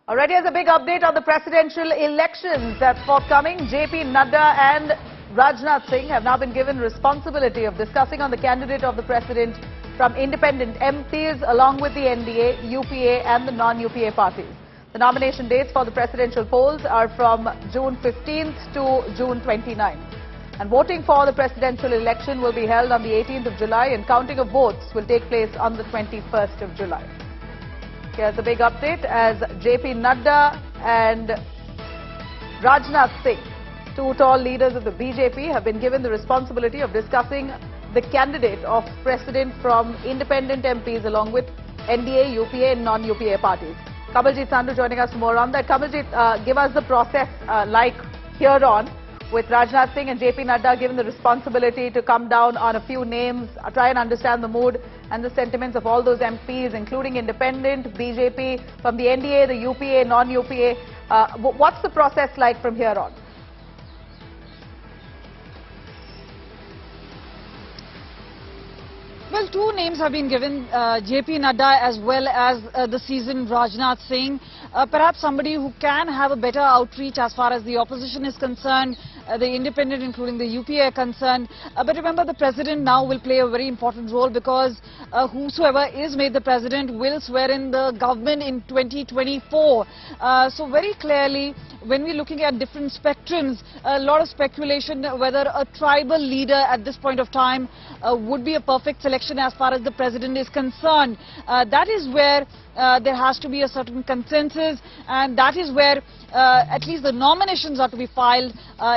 Already as a big update on the presidential elections that's forthcoming, JP Nadda and Rajnath Singh have now been given responsibility of discussing on the candidate of the president from independent MPs along with the NDA, UPA and the non-UPA parties. The nomination dates for the presidential polls are from June 15th to June 29th. And voting for the presidential election will be held on the 18th of July and counting of votes will take place on the 21st of July. Here's a big update as JP Nadda and Rajnath Singh, two tall leaders of the BJP, have been given the responsibility of discussing the candidate of president from independent MPs along with NDA, UPA and non-UPA parties. Kamaljeet Sandhu joining us for more on that. Kamaljeet, give us the process like here on, with Rajnath Singh and JP Nadda given the responsibility to come down on a few names, try and understand the mood and the sentiments of all those MPs, including independent, BJP, from the NDA, the UPA, non-UPA. What's the process like from here on? Well, two names have been given, JP Nadda as well as the seasoned Rajnath Singh. Perhaps somebody who can have a better outreach as far as the opposition is concerned, the independent including the UPA are concerned. But remember, the president now will play a very important role because whosoever is made the president will swear in the government in 2024. So very clearly, when we're looking at different spectrums, a lot of speculation whether a tribal leader at this point of time would be a perfect selection as far as the president is concerned. That is where there has to be a certain consensus, and that is where at least the nominations are to be filed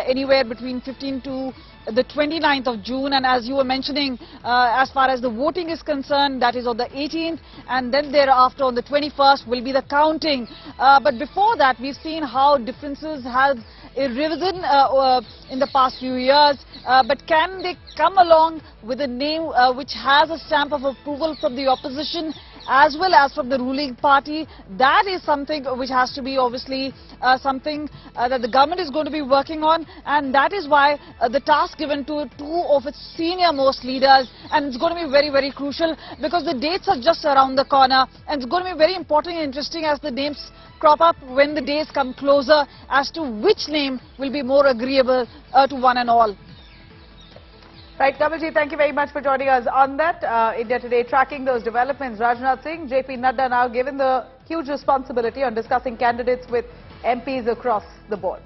anywhere between 15 to the 29th of June, and as you were mentioning, as far as the voting is concerned, that is on the 18th, and then thereafter on the 21st will be the counting. But before that, we've seen how differences have arisen in the past few years, but can they come along with a name which has a stamp of approval from the opposition as well as from the ruling party? That is something which has to be obviously something that the government is going to be working on, and that is why the task given to two of its senior most leaders, and it's going to be very, very crucial because the dates are just around the corner, and it's going to be very important and interesting as the names crop up when the days come closer as to which name will be more agreeable to one and all. Right, Kamaljeet, thank you very much for joining us on that. India Today tracking those developments. Rajnath Singh, JP Nadda now given the huge responsibility on discussing candidates with MPs across the board.